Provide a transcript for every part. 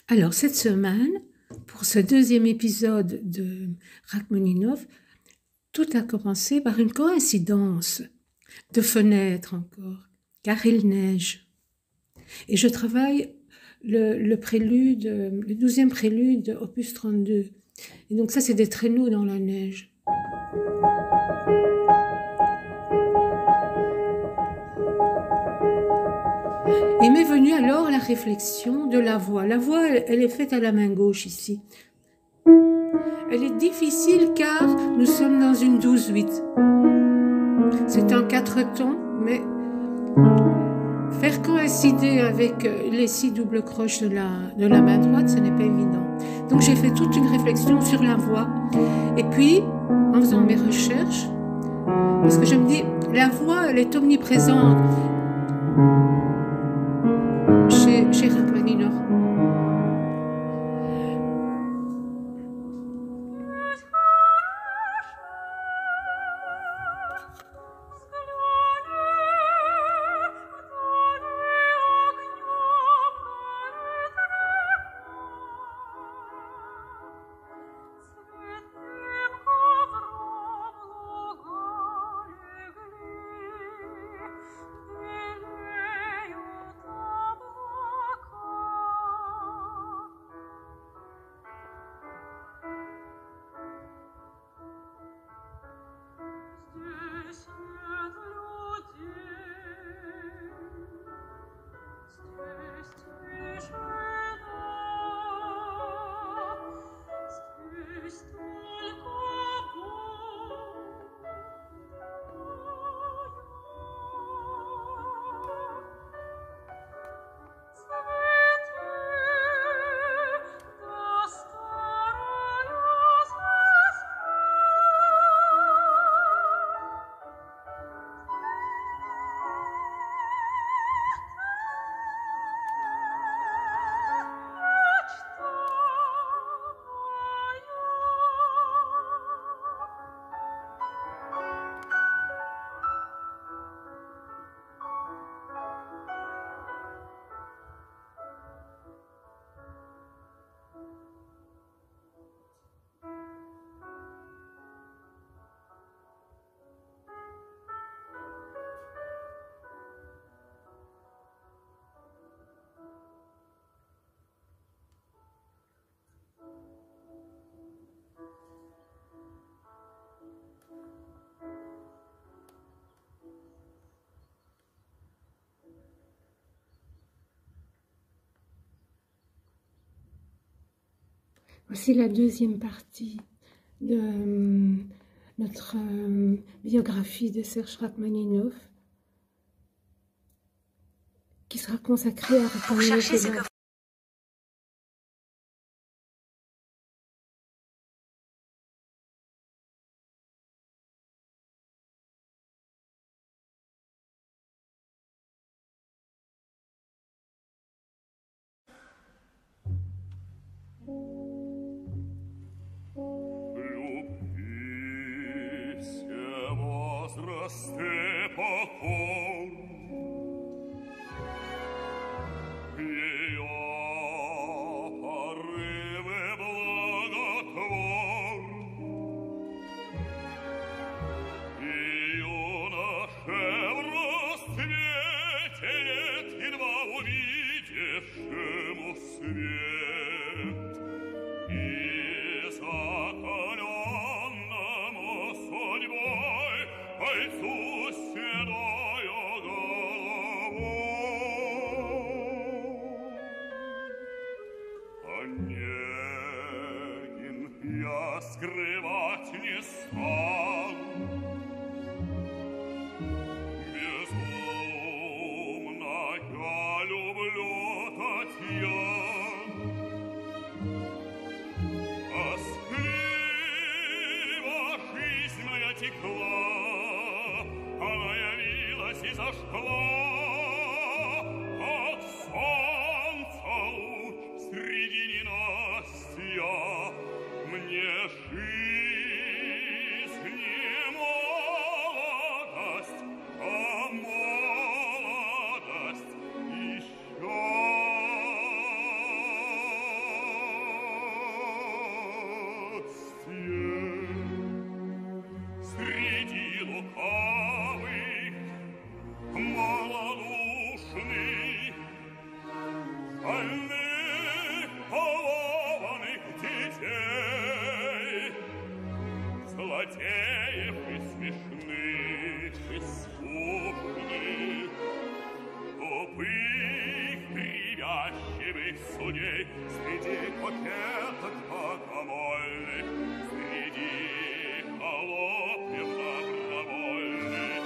Alors, cette semaine, pour ce deuxième épisode de Rachmaninov, tout a commencé par une coïncidence de fenêtre encore, car il neige. Et je travaille le prélude, le 12e prélude, opus 32. Et donc ça, c'est des traîneaux dans la neige. Et m'est venue alors la réflexion de la voix. La voix, elle est faite à la main gauche ici. Elle est difficile car nous sommes dans une 12-8. C'est un 4 tons, mais faire coïncider avec les 6 doubles croches de la main droite, ce n'est pas évident. Donc j'ai fait toute une réflexion sur la voix. Et puis, en faisant mes recherches, parce que je me dis, la voix, elle est omniprésente chez Rachmaninov. Voici la deuxième partie de notre biographie de Serge Rachmaninov, qui sera consacrée à Rachmaninov. больных, полованных детей, злодеев и смешных, преступных, тупых, привязчивых судей, среди кокеток богомольных, среди холопьев добровольных,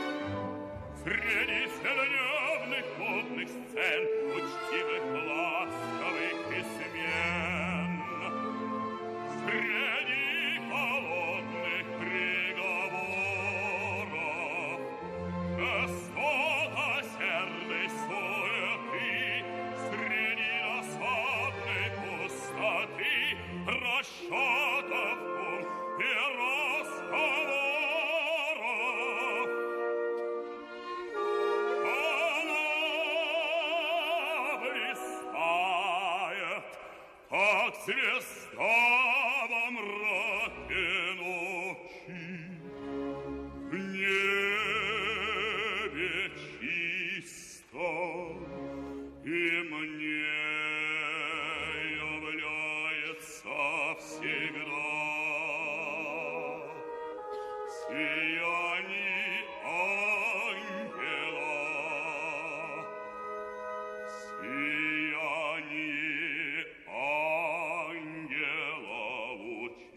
среди целодневных модных сцен, учтивых, ласковых письмен, среди холодных приговоров, жестокосердной суеты, среди досадной пустоты, расчетов и разговоров. Она блистает, как звезда во мраке ночи, в небе чисто, и мне является всегда сияние ангела, сияние ангела лучистом.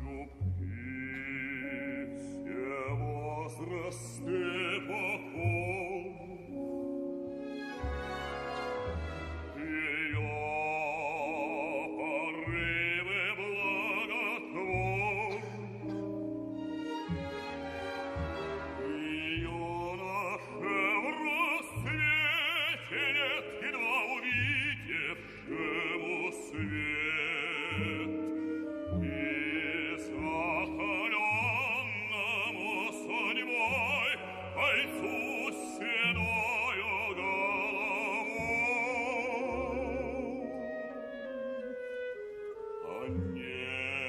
Любви все возрасты покорны, ее порывы благотворны, юноше в рассвете лет, едва увидевшему свет, и захоленному судьбой кольцу седою головой.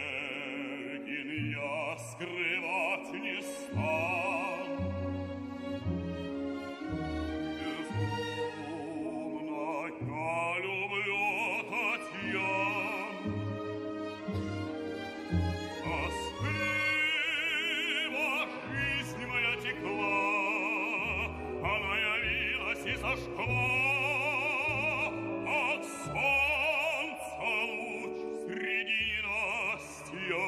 Онегин я скрывать не стану, безумно я люблю Татьяну. Тоскливо жизнь моя текла, она явилась и зажгла, от солнца луч среди ненастья.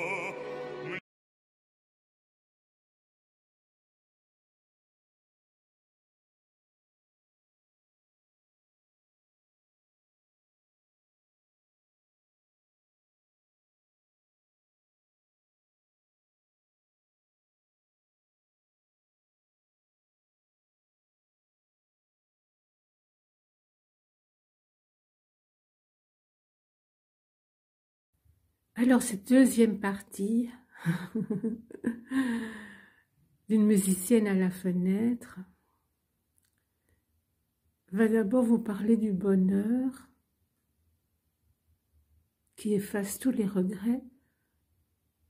Alors, cette deuxième partie d'une musicienne à la fenêtre va d'abord vous parler du bonheur qui efface tous les regrets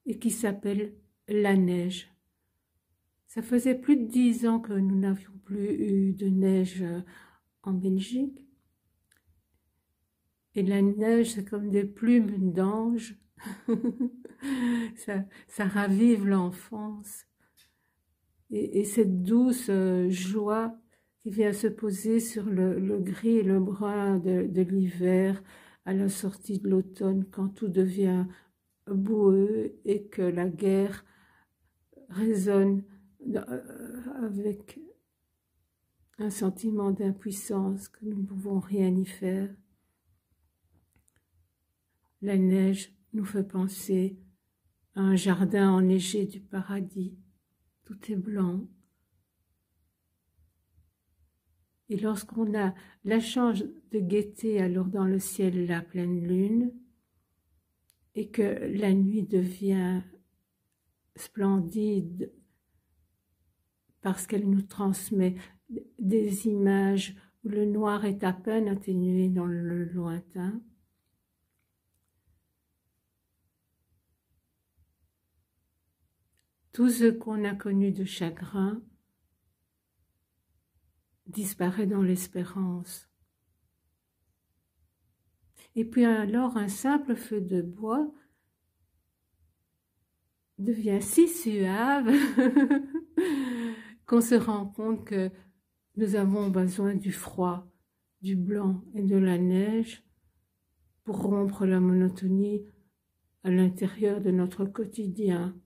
et qui s'appelle la neige. Ça faisait plus de 10 ans que nous n'avions plus eu de neige en Belgique. Et la neige, c'est comme des plumes d'ange. ça ravive l'enfance. Et cette douce joie qui vient se poser sur le gris et le brun de l'hiver à la sortie de l'automne, quand tout devient boueux et que la guerre résonne avec un sentiment d'impuissance, que nous ne pouvons rien y faire. La neige nous fait penser à un jardin enneigé du paradis. Tout est blanc. Et lorsqu'on a la chance de guetter alors dans le ciel la pleine lune, et que la nuit devient splendide parce qu'elle nous transmet des images où le noir est à peine atténué dans le lointain, tout ce qu'on a connu de chagrin disparaît dans l'espérance. Et puis alors un simple feu de bois devient si suave qu'on se rend compte que nous avons besoin du froid, du blanc et de la neige pour rompre la monotonie à l'intérieur de notre quotidien.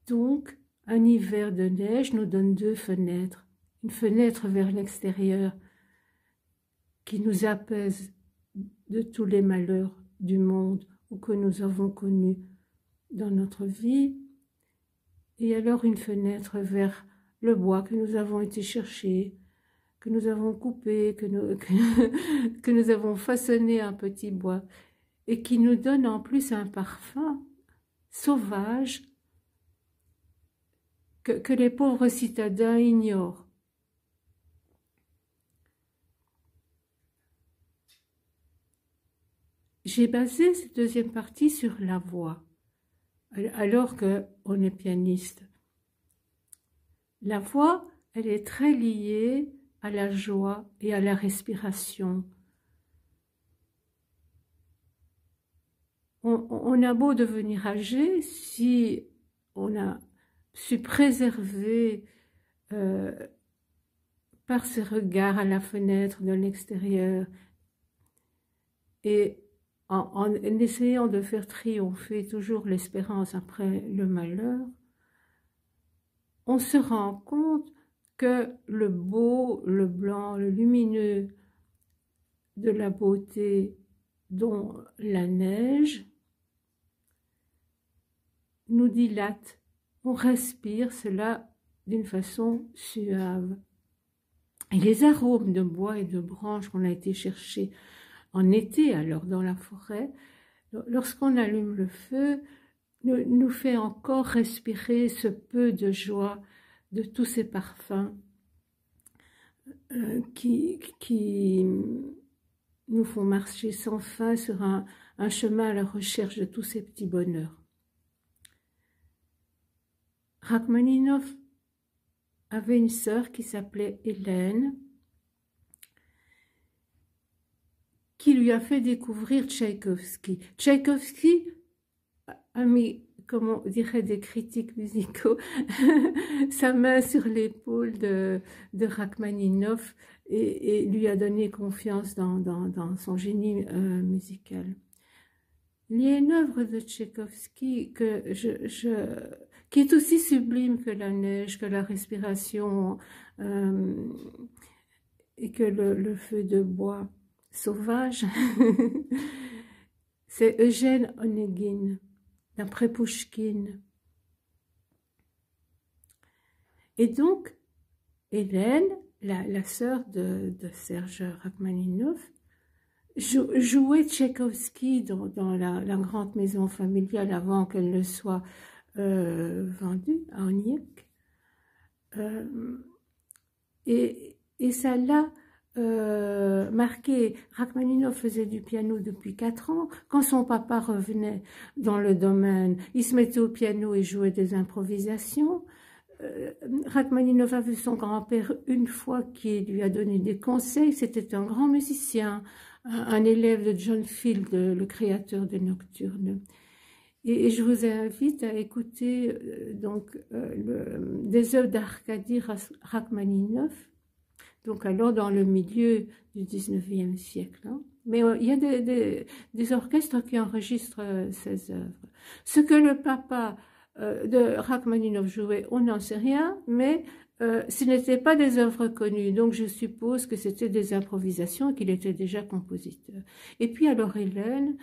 Donc, un hiver de neige nous donne deux fenêtres. Une fenêtre vers l'extérieur qui nous apaise de tous les malheurs du monde ou que nous avons connus dans notre vie, et alors une fenêtre vers le bois que nous avons été chercher, que nous avons coupé, que nous avons façonné un petit bois, et qui nous donne en plus un parfum sauvage que les pauvres citadins ignorent. J'ai basé cette deuxième partie sur la voix, alors qu'on est pianiste. La voix, elle est très liée à la joie et à la respiration. On a beau devenir âgé, si on a su préserver par ce regard à la fenêtre de l'extérieur et en essayant de faire triompher toujours l'espérance après le malheur, on se rend compte que le beau, le blanc, le lumineux de la beauté, dont la neige, nous dilate. On respire cela d'une façon suave. Et les arômes de bois et de branches qu'on a été chercher en été, alors dans la forêt, lorsqu'on allume le feu, nous fait encore respirer ce peu de joie de tous ces parfums qui nous font marcher sans fin sur un chemin à la recherche de tous ces petits bonheurs. Rachmaninov avait une sœur qui s'appelait Hélène, qui lui a fait découvrir Tchaïkovski. Tchaïkovski a mis, comme on dirait des critiques musicaux, sa main sur l'épaule de Rachmaninov et lui a donné confiance dans son génie musical. Il y a une œuvre de Tchaïkovski qui est aussi sublime que la neige, que la respiration et que le feu de bois sauvage. C'est Eugène Onegin, d'après Pouchkine. Et donc, Hélène, la sœur de Serge Rachmaninov, jouait Tchaïkovski dans la grande maison familiale avant qu'elle ne soit vendue à Oniek. Et ça l'a marqué. Rachmaninov faisait du piano depuis 4 ans. Quand son papa revenait dans le domaine, il se mettait au piano et jouait des improvisations. Rachmaninov a vu son grand-père une fois qui lui a donné des conseils. C'était un grand musicien, un élève de John Field, le créateur de Nocturnes. Et je vous invite à écouter des œuvres d'Arkady Rachmaninov, donc alors dans le milieu du 19e siècle. Hein. Mais il y a des orchestres qui enregistrent ces œuvres. Ce que le papa de Rachmaninov jouait, on n'en sait rien, mais ce n'étaient pas des œuvres connues, donc je suppose que c'était des improvisations, qu'il était déjà compositeur. Et puis alors Hélène,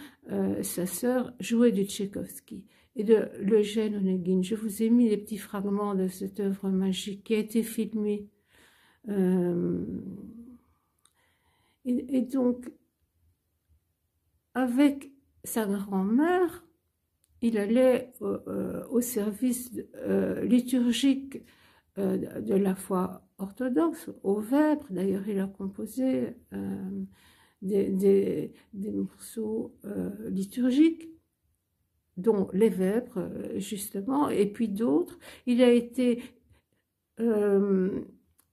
sa sœur, jouait du Tchaïkovski et de Eugène Onegin. Je vous ai mis les petits fragments de cette œuvre magique qui a été filmée. Et donc, avec sa grand-mère, il allait au service liturgique de la foi orthodoxe, au Vêpres. D'ailleurs, il a composé des morceaux liturgiques dont les Vêpres, justement, et puis d'autres. Il a été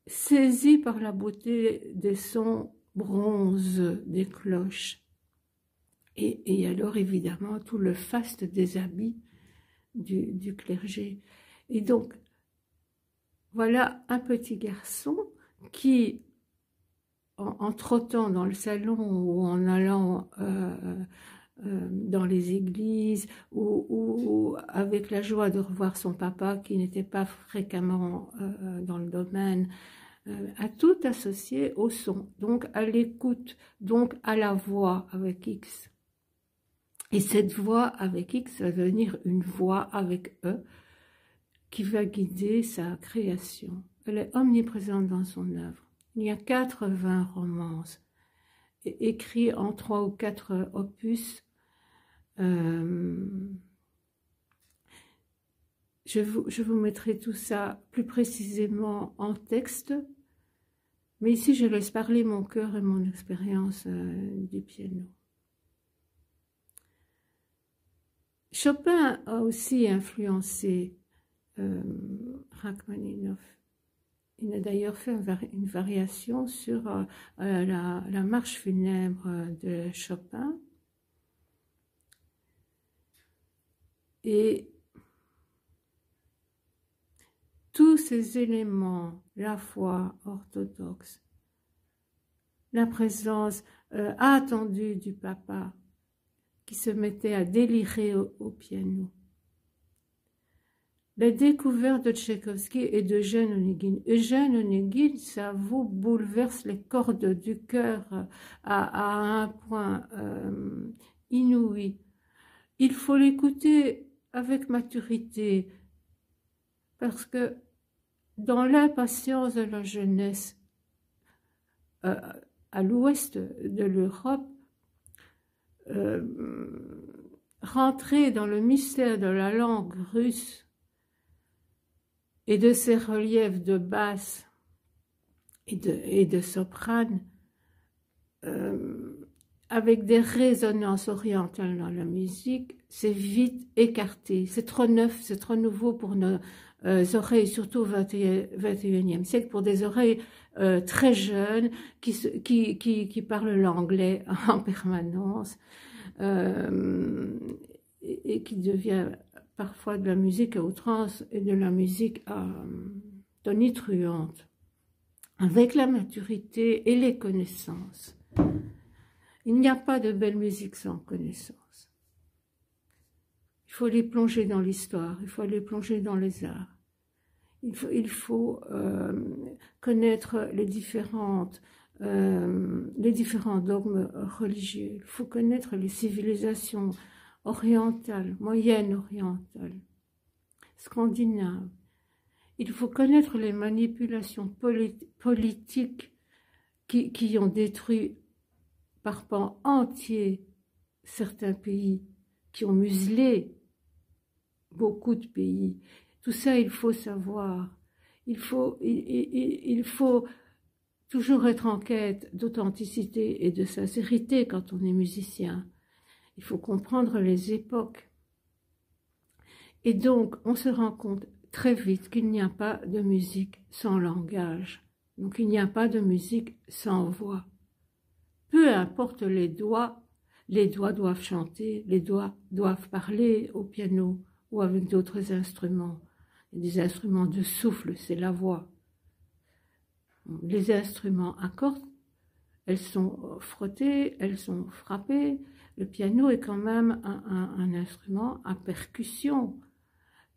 saisi par la beauté des sons bronze des cloches. Et alors, évidemment, tout le faste des habits du clergé. Et donc, voilà un petit garçon qui, en trottant dans le salon ou en allant dans les églises ou avec la joie de revoir son papa qui n'était pas fréquemment dans le domaine, a tout associé au son, donc à l'écoute, donc à la voix avec X. Et cette voix avec X va devenir une voix avec E qui va guider sa création. Elle est omniprésente dans son œuvre. Il y a 80 romances écrits en 3 ou 4 opus. Je vous mettrai tout ça plus précisément en texte, mais ici je laisse parler mon cœur et mon expérience du piano. Chopin a aussi influencé Rachmaninoff. Il a d'ailleurs fait une variation sur la marche funèbre de Chopin. Et tous ces éléments, la foi orthodoxe, la présence attendue du papa qui se mettait à délirer au piano, la découverte de Tchaïkovski et d'Eugène Onegin. Eugène Onegin, ça vous bouleverse les cordes du cœur à un point inouï. Il faut l'écouter avec maturité, parce que dans l'impatience de la jeunesse, à l'ouest de l'Europe, rentrer dans le mystère de la langue russe et de ses reliefs de basse et de soprane, avec des résonances orientales dans la musique, c'est vite écarté. C'est trop neuf, c'est trop nouveau pour nos oreilles, surtout au XXIe siècle, pour des oreilles très jeunes qui parlent l'anglais en permanence et qui devient parfois de la musique à outrance et de la musique tonitruante. Avec la maturité et les connaissances, il n'y a pas de belle musique sans connaissance. Il faut les plonger dans l'histoire, il faut les plonger dans les arts. Il faut connaître les différents dogmes religieux. Il faut connaître les civilisations orientales, moyennes orientales, scandinaves. Il faut connaître les manipulations politiques qui ont détruit par pans entiers certains pays, qui ont muselé beaucoup de pays. Tout ça, il faut savoir. Il faut toujours être en quête d'authenticité et de sincérité quand on est musicien. Il faut comprendre les époques. Et donc, on se rend compte très vite qu'il n'y a pas de musique sans langage. Donc, il n'y a pas de musique sans voix. Peu importe les doigts doivent chanter, les doigts doivent parler au piano ou avec d'autres instruments. Des instruments de souffle, c'est la voix. Les instruments à cordes, elles sont frottées, elles sont frappées. Le piano est quand même un instrument à percussion.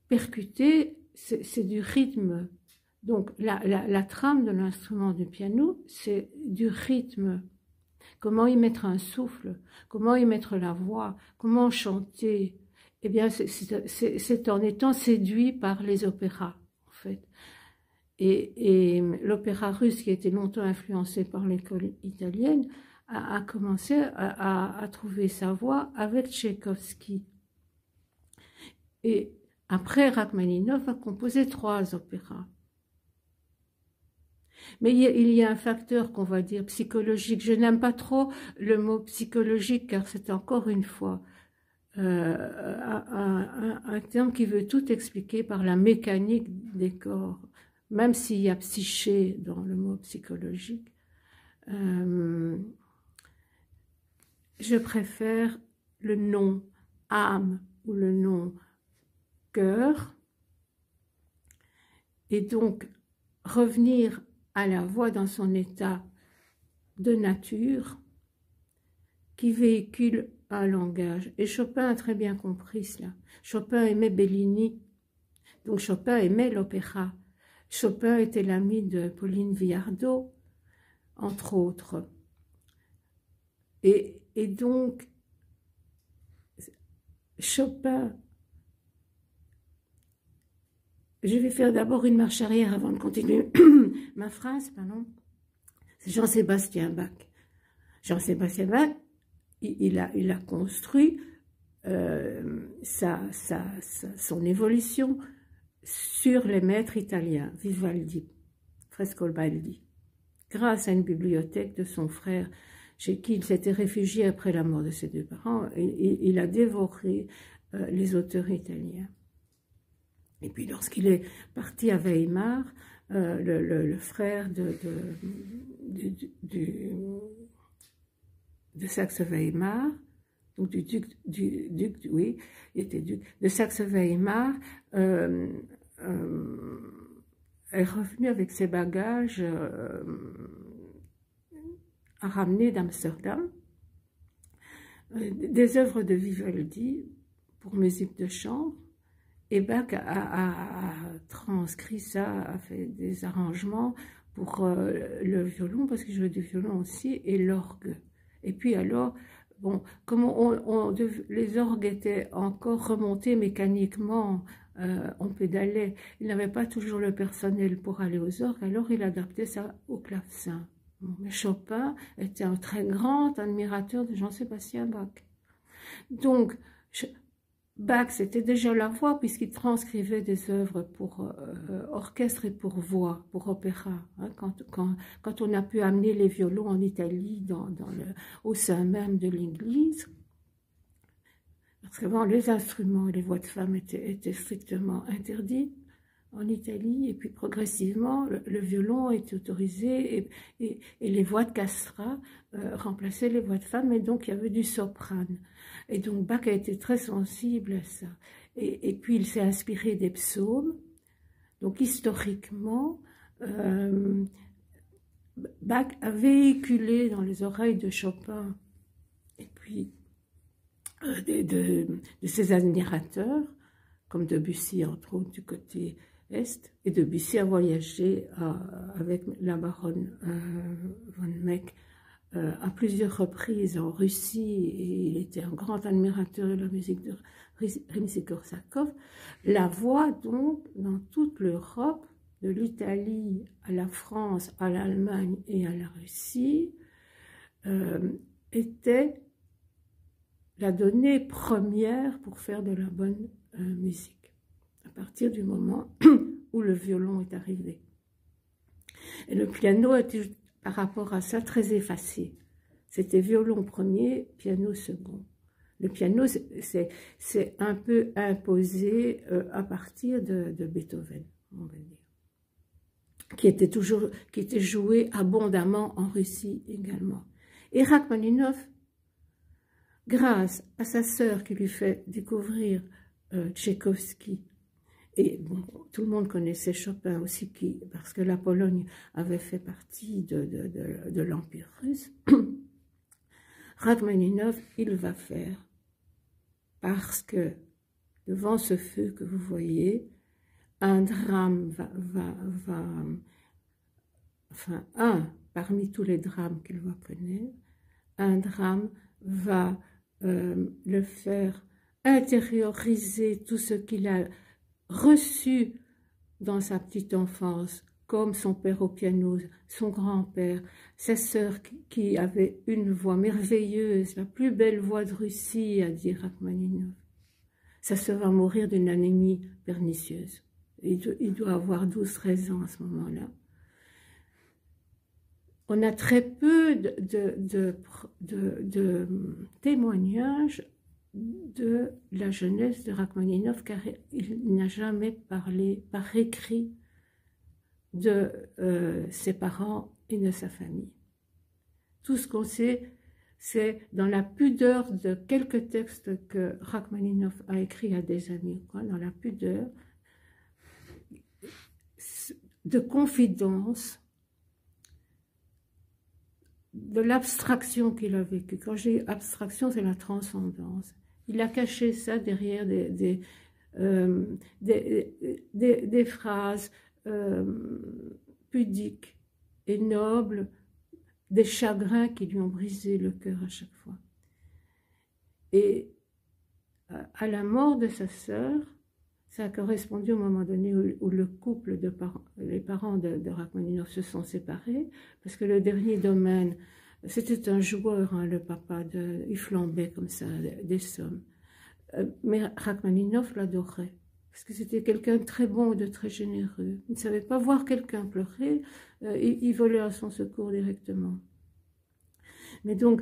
Percuter, c'est du rythme. Donc la trame de l'instrument du piano, c'est du rythme. Comment y mettre un souffle, comment y mettre la voix, comment chanter. Eh bien, c'est en étant séduit par les opéras, en fait. Et l'opéra russe, qui a été longtemps influencé par l'école italienne, a commencé à trouver sa voie avec Tchaïkovski. Et après, Rachmaninoff a composé 3 opéras. Mais il y a un facteur qu'on va dire psychologique. Je n'aime pas trop le mot psychologique, car c'est encore une fois un terme qui veut tout expliquer par la mécanique des corps, même s'il y a psyché dans le mot psychologique. Je préfère le nom âme ou le nom cœur, et donc revenir à la voix dans son état de nature qui véhicule un langage. Et Chopin a très bien compris cela. Chopin aimait Bellini, donc Chopin aimait l'opéra. Chopin était l'ami de Pauline Viardot, entre autres. Et donc, Chopin, je vais faire d'abord une marche arrière avant de continuer ma phrase, pardon. C'est Jean-Sébastien Bach. Jean-Sébastien Bach, il a construit son évolution sur les maîtres italiens, Vivaldi, Frescobaldi, grâce à une bibliothèque de son frère, chez qui il s'était réfugié après la mort de ses deux parents. Il a dévoré les auteurs italiens. Et puis lorsqu'il est parti à Weimar, le frère de Saxe-Weimar, donc oui, il était duc de Saxe-Weimar, est revenu avec ses bagages à ramener d'Amsterdam des œuvres de Vivaldi pour musique de chambre. Et Bach a transcrit ça, a fait des arrangements pour le violon, parce qu'il jouait du violon aussi, et l'orgue. Et puis alors, bon, comme les orgues étaient encore remontés mécaniquement, on pédalait, il n'avait pas toujours le personnel pour aller aux orgues, alors il adaptait ça au clavecin. Bon, mais Chopin était un très grand admirateur de Jean-Sébastien Bach. Donc, Bach, c'était déjà la voix, puisqu'il transcrivait des œuvres pour orchestre et pour voix, pour opéra. Hein, quand on a pu amener les violons en Italie, au sein même de l'Église, parce qu'avant, les instruments et les voix de femmes étaient strictement interdits en Italie, et puis progressivement, le violon était autorisé, et les voix de castrat remplaçaient les voix de femmes, et donc il y avait du soprane. Et donc Bach a été très sensible à ça. Et puis il s'est inspiré des psaumes. Donc historiquement, Bach a véhiculé dans les oreilles de Chopin, et puis de ses admirateurs, comme Debussy entre autres du côté est, et Debussy a voyagé avec la baronne von Meck à plusieurs reprises en Russie, et il était un grand admirateur de la musique de Rimsky-Korsakov. La voix, donc, dans toute l'Europe, de l'Italie à la France, à l'Allemagne et à la Russie, était la donnée première pour faire de la bonne musique, à partir du moment où le violon est arrivé. Et le piano était, par rapport à ça, très effacé. C'était violon premier, piano second. Le piano, c'est un peu imposé à partir de Beethoven, on va dire, qui était joué abondamment en Russie également. Et Rachmaninov, grâce à sa sœur qui lui fait découvrir Tchaïkovski, et bon, tout le monde connaissait Chopin aussi, parce que la Pologne avait fait partie de l'Empire russe. Rachmaninov, il va faire, parce que devant ce feu que vous voyez, un drame enfin, parmi tous les drames qu'il va connaître, un drame va le faire intérioriser tout ce qu'il a reçu dans sa petite enfance, comme son père au piano, son grand-père, sa sœur qui avait une voix merveilleuse, la plus belle voix de Russie, a dit Rachmaninov. Sa sœur va mourir d'une anémie pernicieuse. Il doit avoir 12-13 ans à ce moment-là. On a très peu de témoignages de la jeunesse de Rachmaninov, car il n'a jamais parlé par écrit de ses parents et de sa famille. Tout ce qu'on sait, c'est dans la pudeur de quelques textes que Rachmaninov a écrits à des amis, quoi, dans la pudeur de confidence, de l'abstraction qu'il a vécue. Quand j'ai abstraction, c'est la transcendance. Il a caché ça derrière des phrases pudiques et nobles, des chagrins qui lui ont brisé le cœur à chaque fois. Et à la mort de sa sœur, ça a correspondu au moment donné où le couple de parents, les parents de Rachmaninov se sont séparés, parce que le dernier domaine, c'était un joueur, hein, le papa, il flambait comme ça des sommes. Mais Rachmaninov l'adorait, parce que c'était quelqu'un de très bon et de très généreux. Il ne savait pas voir quelqu'un pleurer, il volait à son secours directement. Mais donc,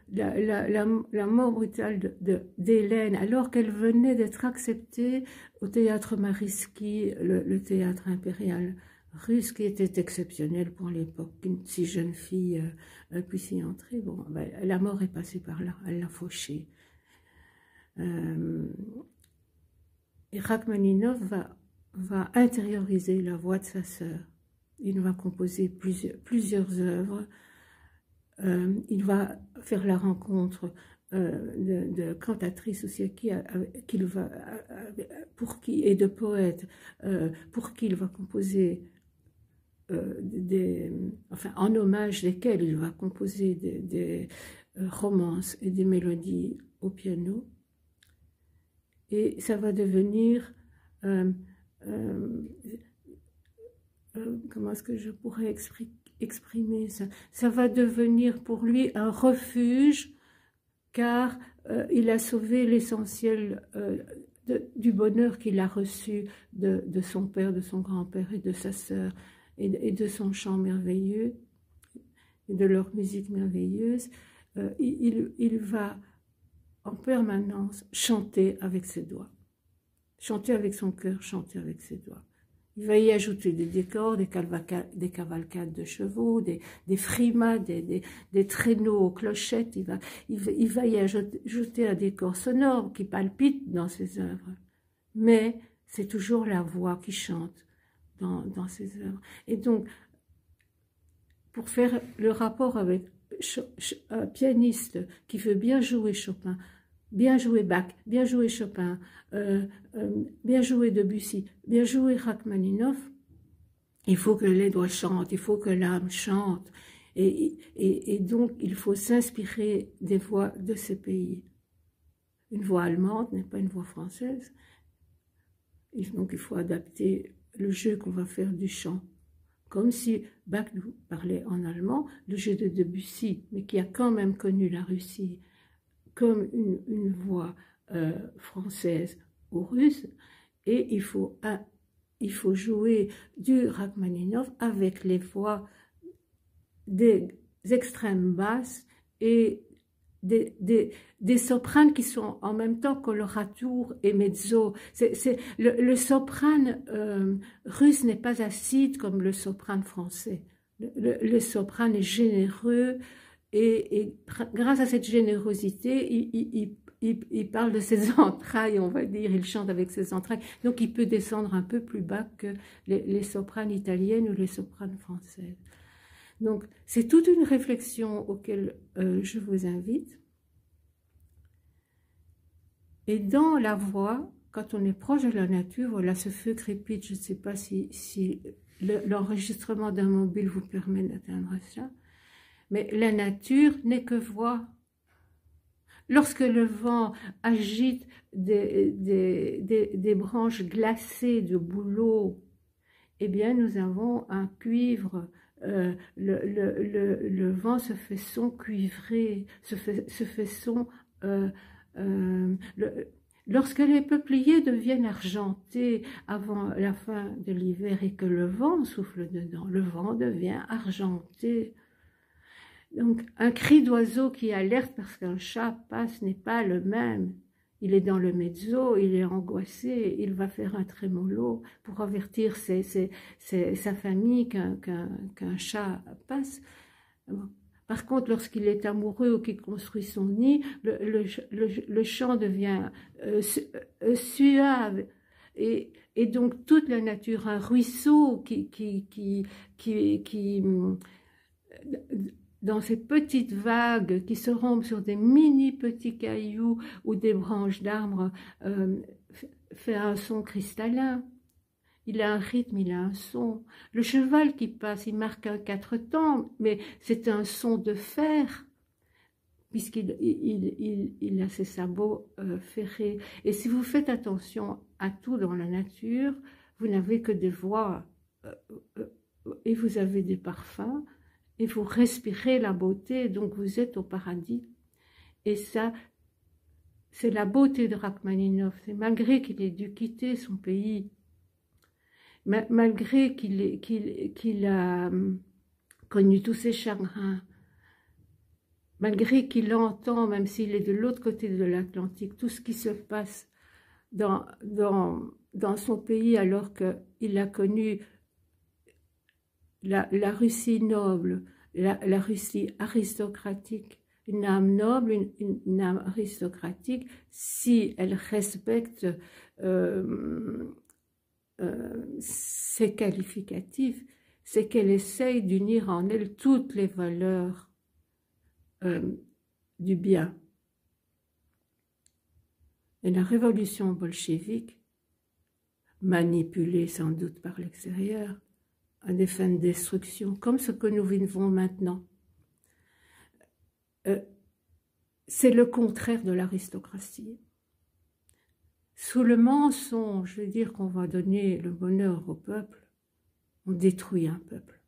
la mort brutale d'Hélène, alors qu'elle venait d'être acceptée au théâtre Mariinsky, le théâtre impérial russe, qui était exceptionnel pour l'époque, qu'une si jeune fille puisse y entrer. Bon, ben, la mort est passée par là, elle l'a fauchée. Et Rachmaninov va intérioriser la voix de sa sœur. Il va composer plusieurs œuvres. Il va faire la rencontre de cantatrices aussi et de poètes pour qui il va composer en hommage desquels il va composer des romances et des mélodies au piano. Et ça va devenir comment est-ce que je pourrais exprimer ça? Ça va devenir pour lui un refuge, car il a sauvé l'essentiel du bonheur qu'il a reçu de son père, de son grand-père et de sa sœur, et de son chant merveilleux, et de leur musique merveilleuse. Il va en permanence chanter avec ses doigts, chanter avec son cœur, chanter avec ses doigts. Il va y ajouter des décors, des cavalcades de chevaux, des frimas, des traîneaux aux clochettes. Il va y ajouter un décor sonore qui palpite dans ses œuvres. Mais c'est toujours la voix qui chante dans ses œuvres. Et donc, pour faire le rapport avec un pianiste qui veut bien jouer Chopin, bien jouer Bach, bien jouer Chopin, bien jouer Debussy, bien jouer Rachmaninov, il faut que les doigts chantent, il faut que l'âme chante. Et donc, il faut s'inspirer des voix de ces pays. Une voix allemande n'est pas une voix française. Donc, il faut adapter le jeu qu'on va faire du chant. Comme si Bach nous parlait en allemand, le jeu de Debussy, mais qui a quand même connu la Russie, comme une voix française ou russe, et il faut jouer du Rachmaninov avec les voix des extrêmes basses et des sopranes qui sont en même temps coloratour et mezzo. Le soprane russe n'est pas acide comme le soprane français. Le soprane est généreux, et grâce à cette générosité, il parle de ses entrailles, on va dire, il chante avec ses entrailles. Donc il peut descendre un peu plus bas que les sopranes italiennes ou les sopranes françaises. Donc c'est toute une réflexion auquel je vous invite. Et dans la voix, quand on est proche de la nature, voilà, ce feu crépite, je ne sais pas si l'enregistrement d'un mobile vous permet d'atteindre ça. Mais la nature n'est que voix. Lorsque le vent agite des branches glacées de bouleau, eh bien nous avons un cuivre. Le vent se fait son cuivré, se fait son. Lorsque les peupliers deviennent argentés avant la fin de l'hiver et que le vent souffle dedans, le vent devient argenté. Donc, un cri d'oiseau qui alerte parce qu'un chat passe n'est pas le même. il est dans le mezzo, il est angoissé, il va faire un trémolo pour avertir sa famille qu'un chat passe. Bon. Par contre, lorsqu'il est amoureux ou qu'il construit son nid, le chant devient suave. Et donc toute la nature, un ruisseau qui dans ces petites vagues qui se rompent sur des mini petits cailloux ou des branches d'arbres, fait un son cristallin. Il a un rythme, il a un son. Le cheval qui passe, il marque un 4 temps, mais c'est un son de fer, puisqu'il il a ses sabots ferrés. Et si vous faites attention à tout dans la nature, vous n'avez que des voix, et vous avez des parfums, et vous respirez la beauté, donc vous êtes au paradis. Et ça, c'est la beauté de Rachmaninov. C'est malgré qu'il ait dû quitter son pays, malgré qu'il a connu tous ses chagrins, malgré qu'il entend, même s'il est de l'autre côté de l'Atlantique, tout ce qui se passe dans son pays, alors qu'il a connu la Russie noble, la Russie aristocratique, une âme noble, une âme aristocratique, si elle respecte ses qualificatifs, c'est qu'elle essaye d'unir en elle toutes les valeurs du bien. Et la révolution bolchevique, manipulée sans doute par l'extérieur, à des fins de destruction, comme ce que nous vivons maintenant, c'est le contraire de l'aristocratie. Sous le mensonge, je veux dire qu'on va donner le bonheur au peuple, on détruit un peuple.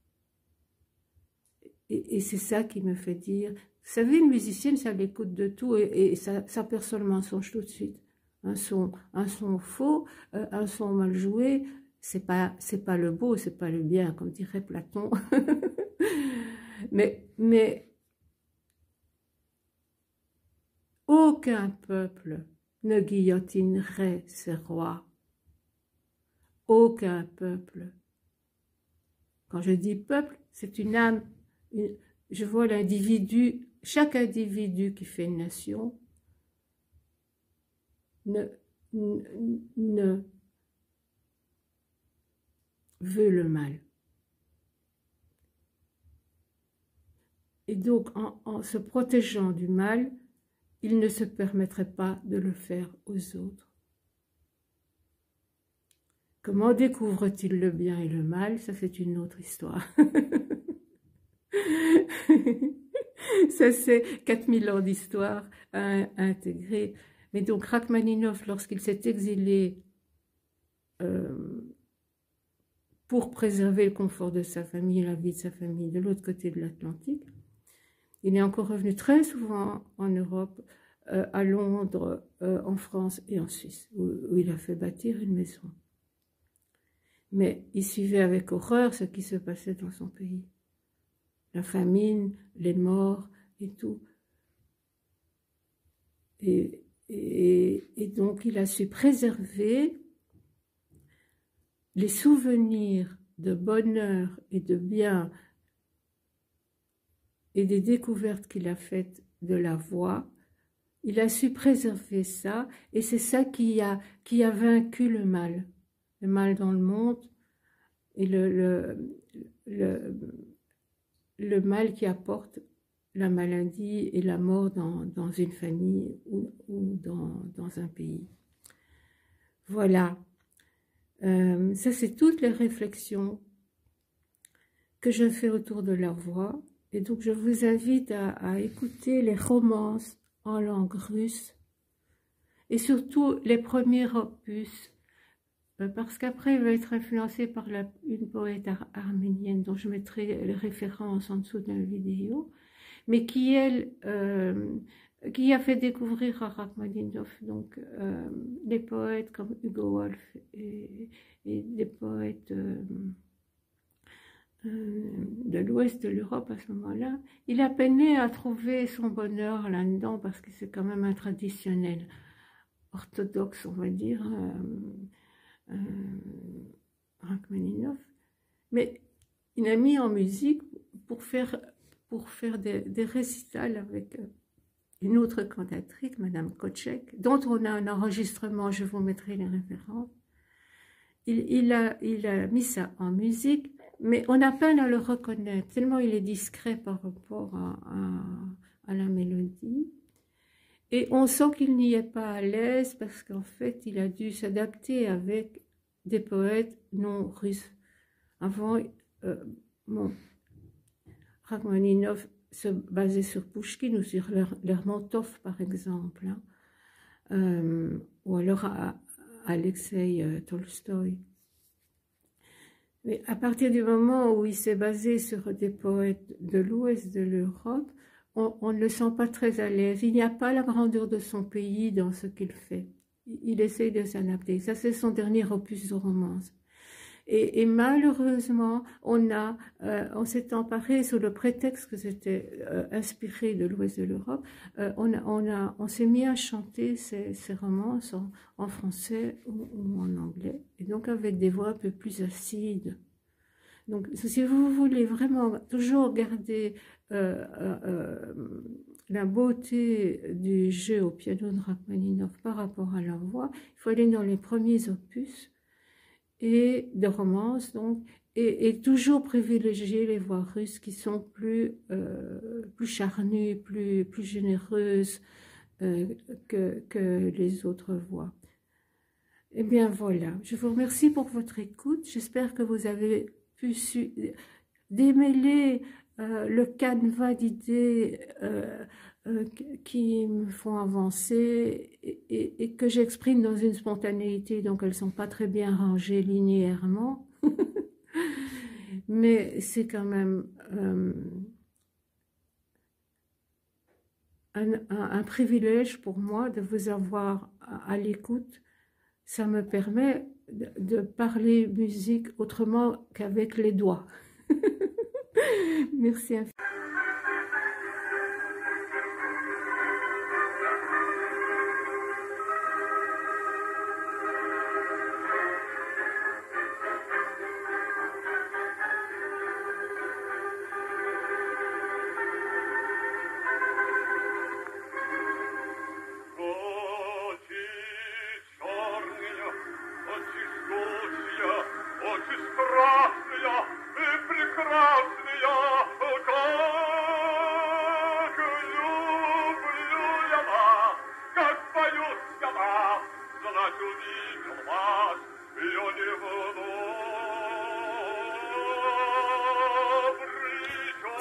Et c'est ça qui me fait dire, vous savez, une musicienne, ça l'écoute de tout et ça perçoit le mensonge tout de suite. Un son faux, un son mal joué, c'est pas le beau, c'est pas le bien, comme dirait Platon. mais aucun peuple ne guillotinerait ses rois. Aucun peuple. Quand je dis peuple, c'est une âme. Je vois l'individu, chaque individu qui fait une nation ne veut le mal. Et donc, en se protégeant du mal, il ne se permettrait pas de le faire aux autres. Comment découvre-t-il le bien et le mal? Ça, c'est une autre histoire. Ça, c'est 4000 ans d'histoire à intégrer. Mais donc, Rachmaninov, lorsqu'il s'est exilé pour préserver le confort de sa famille et la vie de sa famille de l'autre côté de l'Atlantique, il est encore revenu très souvent en Europe, à Londres, en France et en Suisse, où il a fait bâtir une maison. Mais il suivait avec horreur ce qui se passait dans son pays. La famine, les morts et tout. Et donc il a su préserver les souvenirs de bonheur et de bien et des découvertes qu'il a faites de la voix. Il a su préserver ça, et c'est ça qui a vaincu le mal dans le monde, et le mal qui apporte la maladie et la mort dans une famille ou dans un pays. Voilà, ça c'est toutes les réflexions que je fais autour de la voix, et donc je vous invite à écouter les romances en langue russe, et surtout les premiers opus, parce qu'après il va être influencé par une poète arménienne dont je mettrai les références en dessous de la vidéo, mais qui elle qui a fait découvrir à Rachmaninov donc des poètes comme Hugo Wolf et des poètes de l'ouest de l'Europe à ce moment-là. Il a peiné à trouver son bonheur là-dedans parce que c'est quand même un traditionnel orthodoxe, on va dire, Rachmaninov, mais il a mis en musique pour faire des récitals avec une autre cantatrice, Madame Kotchek, dont on a un enregistrement, je vous mettrai les références. Il a mis ça en musique, mais on a peine à le reconnaître, tellement il est discret par rapport à la mélodie. Et on sent qu'il n'y est pas à l'aise parce qu'en fait, il a dû s'adapter avec des poètes non russes. Avant, Rachmaninov se basait sur Pouchkine ou sur Lermontov, par exemple, hein, ou alors Alexei Tolstoï. Mais à partir du moment où il s'est basé sur des poètes de l'ouest de l'Europe, on ne le sent pas très à l'aise. Il n'y a pas la grandeur de son pays dans ce qu'il fait. Il essaye de s'adapter. Ça, c'est son dernier opus de romance. Et malheureusement, on s'est emparé sous le prétexte que c'était inspiré de l'ouest de l'Europe. On s'est mis à chanter ces romances en français ou en anglais, et donc avec des voix un peu plus acides. Donc, si vous voulez vraiment toujours garder la beauté du jeu au piano de Rachmaninov par rapport à la voix, il faut aller dans les premiers opus et de romance, donc, et toujours privilégier les voix russes qui sont plus charnues, plus généreuses que les autres voix. Eh bien voilà, je vous remercie pour votre écoute. J'espère que vous avez pu démêler le canevas d'idées qui me font avancer et que j'exprime dans une spontanéité, donc elles ne sont pas très bien rangées linéairement. Mais c'est quand même un privilège pour moi de vous avoir à l'écoute. Ça me permet de parler musique autrement qu'avec les doigts. Merci infiniment.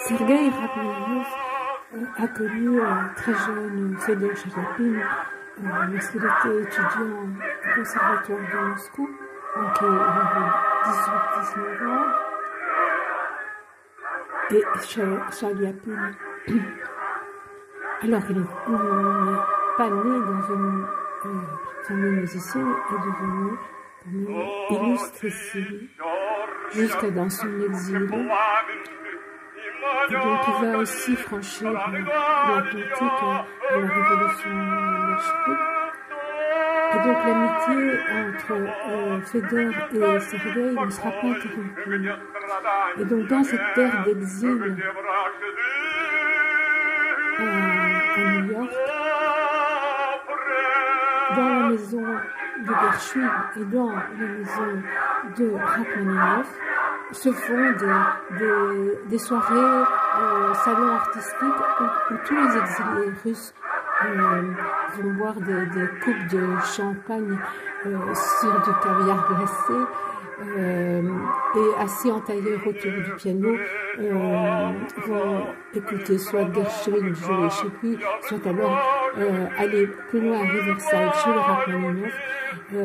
Sergueï Rachmaninov a connu très jeune Fedor Chaliapin lorsqu'il était étudiant au conservatoire de Moscou, donc il avait 18-19 ans. Et Chaliapin, alors il n'est pas né dans une famille musicienne, est devenu une illustrissime jusque dans son exil. Et donc il va aussi franchir l'Atlantique à la révolution bolchevique. Et donc l'amitié entre Fedor et Sergueï ne sera pas interrompue. Et donc dans cette terre d'exil à New York, dans la maison de Gershwin et dans la maison de Rachmaninov, se font des soirées, salons artistiques où tous les exilés russes vont boire des coupes de champagne sur du caviar glacé et assis en tailleur autour du piano vont écouter soit Gershwin jouer chez lui, soit alors aller plus loin à Riverside chez les Rachmaninov où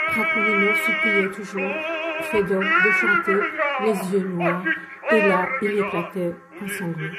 Rachmaninov suppliait toujours Fedor de chanter les yeux noirs, et là il éclatait en sanglots.